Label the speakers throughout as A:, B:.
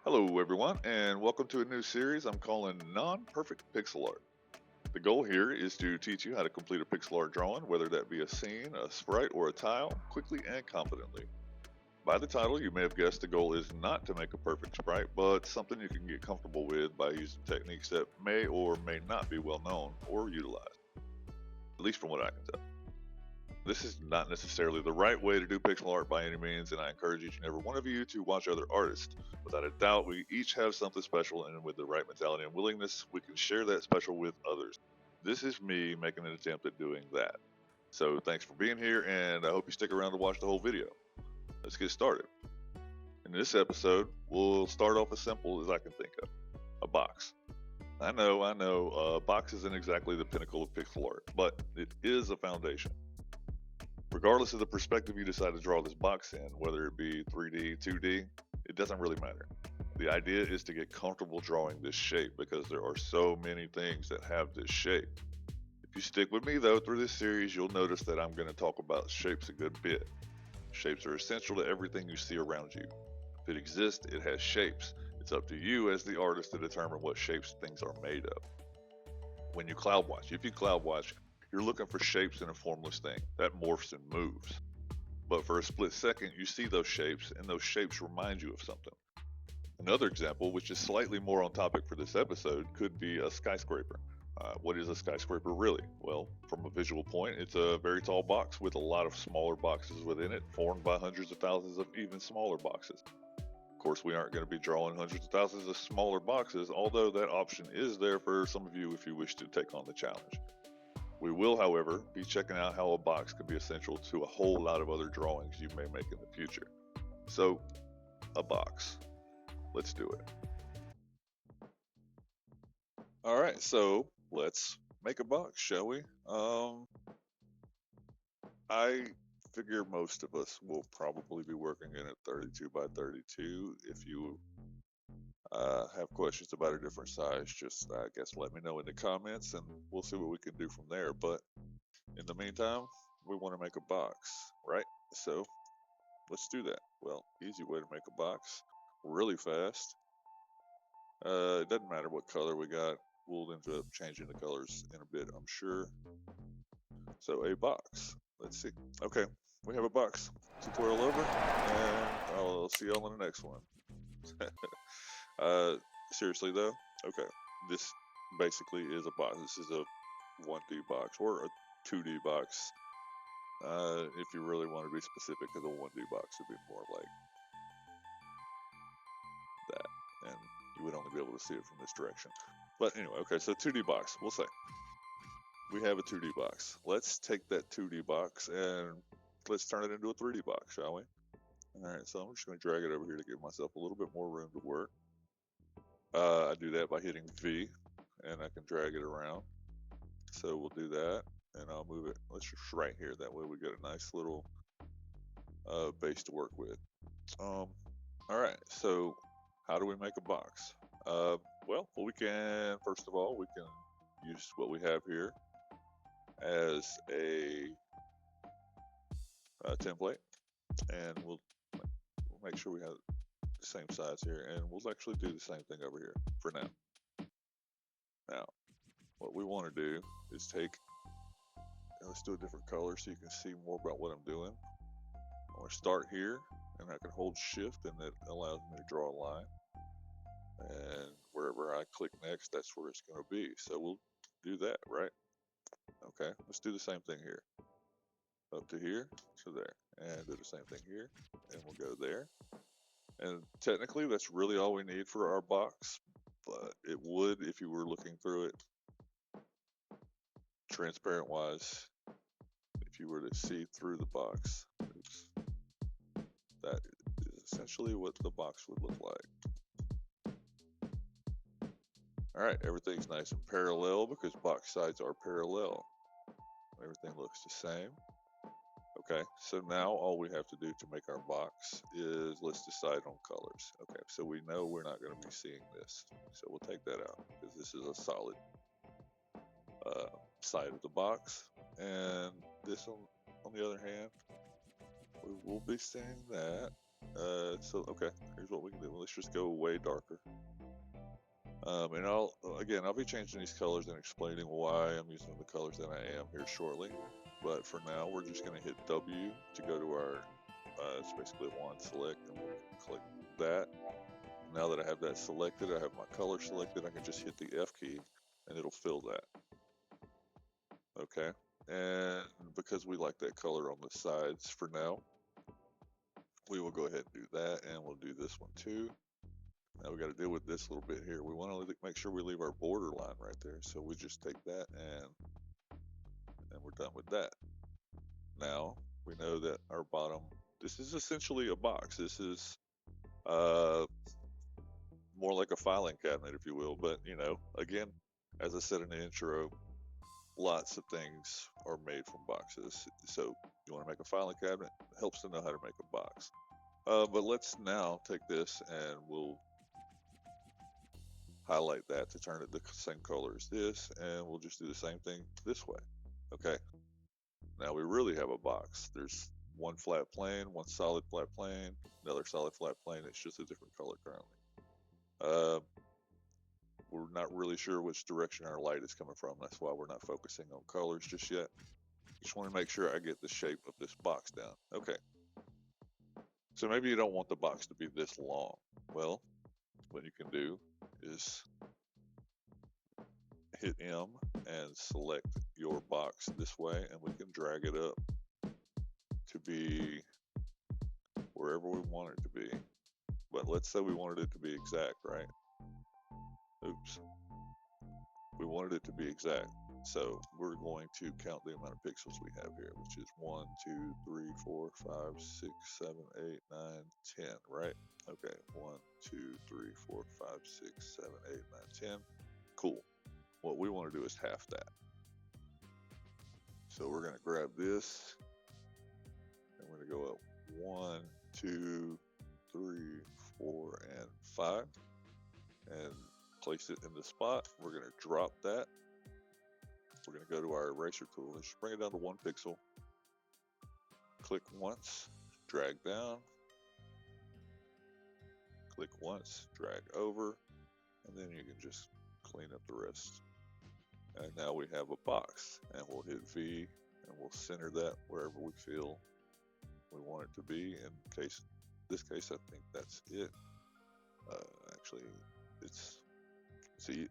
A: Hello, everyone, and welcome to a new series I'm calling Non-Perfect Pixel Art. The goal here is to teach you how to complete a pixel art drawing, whether that be a scene, a sprite, or a tile, quickly and confidently. By the title, you may have guessed the goal is not to make a perfect sprite, but something you can get comfortable with by using techniques that may or may not be well known or utilized, at least from what I can tell. This is not necessarily the right way to do pixel art by any means, and I encourage each and every one of you to watch other artists. Without a doubt, we each have something special, and with the right mentality and willingness, we can share that special with others. This is me making an attempt at doing that. So, thanks for being here, and I hope you stick around to watch the whole video. Let's get started. In this episode, we'll start off as simple as I can think of a box. I know, a box isn't exactly the pinnacle of pixel art, but it is a foundation. Regardless of the perspective you decide to draw this box in, whether it be 3D, 2D, it doesn't really matter. The idea is to get comfortable drawing this shape because there are so many things that have this shape. If you stick with me though through this series, you'll notice that I'm going to talk about shapes a good bit. Shapes are essential to everything you see around you. If it exists, it has shapes. It's up to you as the artist to determine what shapes things are made of. When you cloud watch, if you cloud watch, you're looking for shapes in a formless thing that morphs and moves. But for a split second, you see those shapes, and those shapes remind you of something. Another example, which is slightly more on topic for this episode, could be a skyscraper. What is a skyscraper really? Well, from a visual point, it's a very tall box with a lot of smaller boxes within it, formed by hundreds of thousands of even smaller boxes. Of course, we aren't going to be drawing hundreds of thousands of smaller boxes, although that option is there for some of you if you wish to take on the challenge. We will, however, be checking out how a box can be essential to a whole lot of other drawings you may make in the future. So, a box. Let's do it. All right, so let's make a box, shall we? I figure most of us will probably be working in a 32 by 32. If you have questions about a different size, just I guess let me know in the comments and we'll see what we can do from there. But in the meantime, we want to make a box, right? So let's do that. Well, easy way to make a box really fast. It doesn't matter what color we got. We'll end up changing the colors in a bit, I'm sure. So a box. Let's see. Okay, we have a box. Tutorial over, and I'll see y'all in the next one. Seriously though, okay, this basically is a box. This is a 1D box or a 2D box. If you really want to be specific, because a 1D box would be more like that, and you would only be able to see it from this direction. But anyway, okay, so 2D box, we'll say. We have a 2D box. Let's take that 2D box and let's turn it into a 3D box, shall we? All right, so I'm just going to drag it over here to give myself a little bit more room to work. I do that by hitting V, and I can drag it around. So we'll do that, and I'll move it. Let's just right here. That way we get a nice little base to work with. All right, so how do we make a box? Well, we can, first of all, we can use what we have here as a template, and we'll make sure we have the same size here, and we'll actually do the same thing over here for now. Now, what we want to do is take, let's do a different color so you can see more about what I'm doing. I want to start here, and I can hold shift, and that allows me to draw a line. And wherever I click next, that's where it's going to be. So we'll do that, right? Okay, let's do the same thing here. Up to here, to there, and do the same thing here, and we'll go there. And technically, that's really all we need for our box, but it would, if you were looking through it, transparent wise, if you were to see through the box, oops, that is essentially what the box would look like. All right, everything's nice and parallel because box sides are parallel. Everything looks the same. Okay, so now all we have to do to make our box is let's decide on colors. Okay, so we know we're not going to be seeing this, so we'll take that out because this is a solid side of the box. And this on the other hand, we will be seeing that. So okay, here's what we can do. Let's just go way darker. And I'll be changing these colors and explaining why I'm using the colors that I am here shortly. But for now, we're just going to hit W to go to our, it's basically one select, and we'll click that. Now that I have that selected, I have my color selected, I can just hit the F key and it'll fill that. Okay. And because we like that color on the sides for now, we will go ahead and do that, and we'll do this one too. Now we got to deal with this little bit here. We want to make sure we leave our border line right there. So we just take that and we're done with that. Now we know that our bottom, this is essentially a box. This is more like a filing cabinet, if you will. But again, as I said in the intro, lots of things are made from boxes. So you want to make a filing cabinet, it helps to know how to make a box. But let's now take this and we'll highlight that to turn it the same color as this, and we'll just do the same thing this way. Okay, now we really have a box. There's one flat plane, one solid flat plane, another solid flat plane. It's just a different color currently. We're not really sure which direction our light is coming from. That's why we're not focusing on colors just yet. Just want to make sure I get the shape of this box down. Okay, so maybe you don't want the box to be this long. Well, what you can do is hit M and select your box this way, and we can drag it up to be wherever we want it to be. But let's say we wanted it to be exact, right? Oops. We wanted it to be exact. So we're going to count the amount of pixels we have here, which is 1, 2, 3, 4, 5, 6, 7, 8, 9, 10, right? Okay, 1, 2, 3, 4, 5, 6, 7, 8, 9, 10. Cool. What we want to do is half that. So we're going to grab this, and we're going to go up 1, 2, 3, 4, and 5, and place it in the spot. We're going to drop that. We're going to go to our eraser tool. Let's bring it down to 1 pixel. Click once, drag down. Click once, drag over, and then you can just clean up the rest. And now we have a box, and we'll hit V, and we'll center that wherever we feel we want it to be. In this case, I think that's it. Actually, it's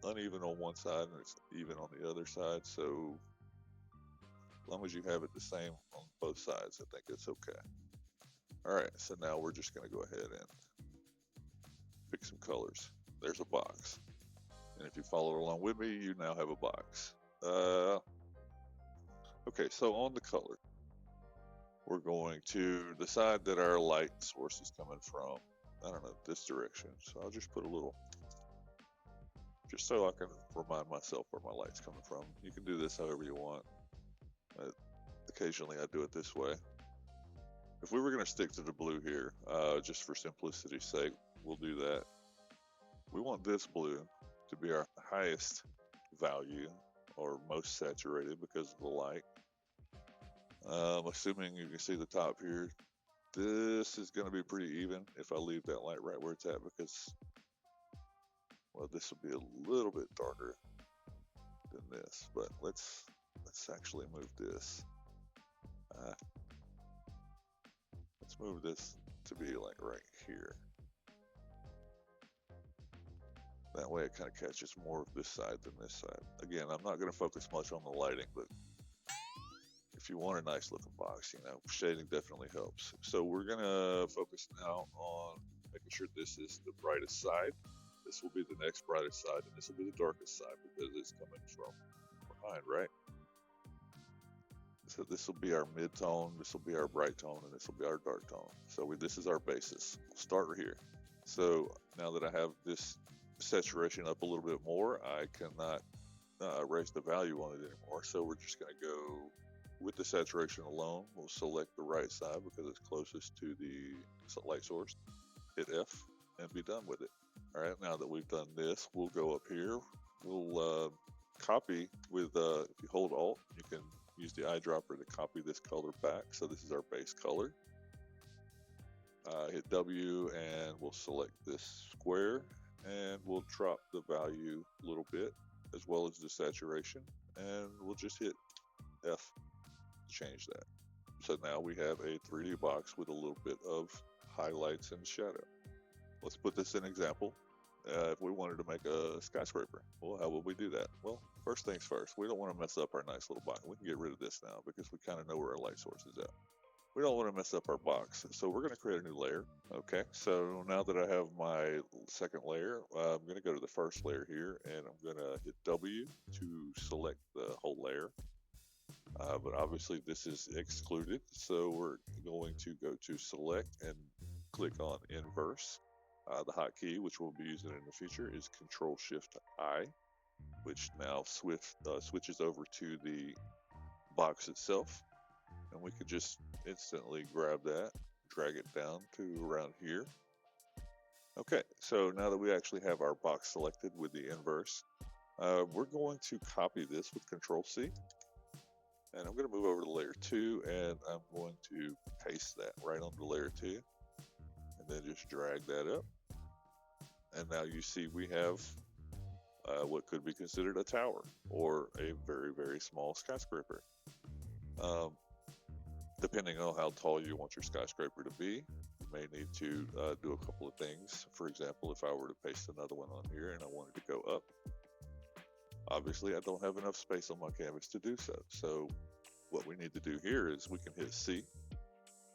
A: uneven on one side and it's even on the other side. So as long as you have it the same on both sides, I think it's okay. All right, so now we're just going to go ahead and pick some colors. There's a box. And if you follow along with me, you now have a box. Okay, so on the color, we're going to the side that our light source is coming from. I don't know, this direction. So I'll just put a little, just so I can remind myself where my light's coming from. You can do this however you want. Occasionally I do it this way. If we were going to stick to the blue here, just for simplicity's sake, we'll do that. We want this blue to be our highest value or most saturated because of the light. Assuming you can see the top here, this is going to be pretty even if I leave that light right where it's at, because, well, this will be a little bit darker than this, but let's actually move this. Let's move this to be like right here. That way it kind of catches more of this side than this side. Again, I'm not going to focus much on the lighting, but if you want a nice looking box, shading definitely helps. So we're going to focus now on making sure this is the brightest side. This will be the next brightest side, and this will be the darkest side because it's coming from behind, right? So this will be our mid-tone, this will be our bright tone, and this will be our dark tone. So this is our basis. We'll start right here. So now that I have this saturation up a little bit more, I cannot raise the value on it anymore. So we're just going to go with the saturation alone. We'll select the right side because it's closest to the light source. Hit F and be done with it. All right, now that we've done this, we'll go up here. We'll copy with, if you hold Alt, you can use the eyedropper to copy this color back. So this is our base color. Hit W and we'll select this square and we'll drop the value a little bit as well as the saturation, and we'll just hit F to change that. So now we have a 3D box with a little bit of highlights and shadow. Let's put this in example. If we wanted to make a skyscraper, well, how would we do that? Well, first things first, we don't want to mess up our nice little box. We can get rid of this now because we kind of know where our light source is at. We don't want to mess up our box, so we're going to create a new layer. Okay, so now that I have my second layer, I'm going to go to the first layer here, and I'm going to hit W to select the whole layer. But obviously this is excluded, so we're going to go to select and click on inverse. The hotkey, which we'll be using in the future, is Control Shift I, which now switches over to the box itself, and we can just instantly grab that, drag it down to around here. Okay, so now that we actually have our box selected with the inverse, we're going to copy this with Control C. And I'm going to move over to layer 2, and I'm going to paste that right onto layer 2, and then just drag that up. And now you see we have what could be considered a tower or a very, very small skyscraper. Depending on how tall you want your skyscraper to be, you may need to do a couple of things. For example, if I were to paste another one on here and I wanted to go up, obviously I don't have enough space on my canvas to do so. So what we need to do here is we can hit C.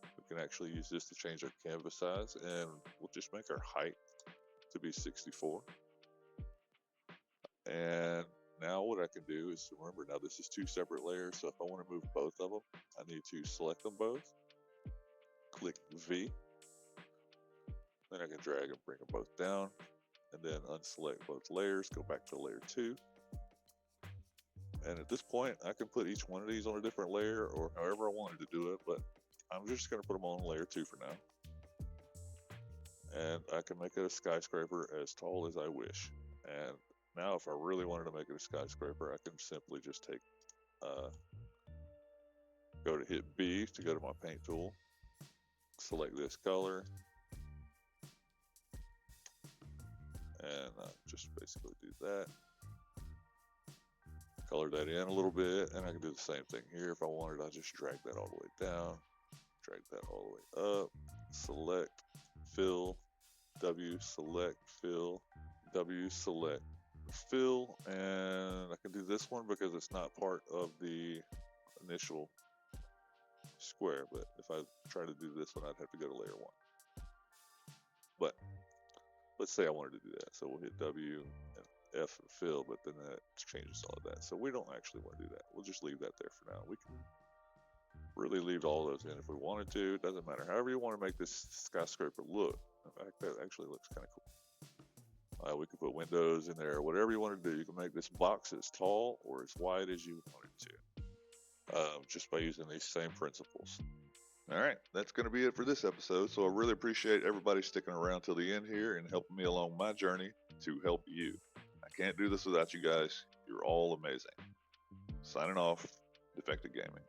A: We can actually use this to change our canvas size, and we'll just make our height to be 64. And now what I can do is, remember, now this is two separate layers, so if I want to move both of them, I need to select them both, click V, then I can drag and bring them both down, and then unselect both layers, go back to layer 2. And at this point, I can put each one of these on a different layer or however I wanted to do it, but I'm just going to put them on layer 2 for now. And I can make it a skyscraper as tall as I wish. And now if I really wanted to make it a skyscraper, I can simply just take, go to hit B to go to my paint tool, select this color, and just basically do that. Color that in a little bit, and I can do the same thing here. If I wanted, I'll just drag that all the way down, drag that all the way up, select, fill, W, select, fill, W, select, fill, and I can do this one because it's not part of the initial square, but if I try to do this one, I'd have to go to layer 1. But let's say I wanted to do that, so we'll hit W and F and fill, but then that changes all of that. So we don't actually want to do that. We'll just leave that there for now. We can really leave all those in if we wanted to. It doesn't matter. However you want to make this skyscraper look. In fact, that actually looks kind of cool. We can put windows in there, whatever you want to do. You can make this box as tall or as wide as you want it to, just by using these same principles. All right, that's going to be it for this episode. So I really appreciate everybody sticking around till the end here and helping me along my journey to help you. I can't do this without you guys. You're all amazing. Signing off, Defected Gaming.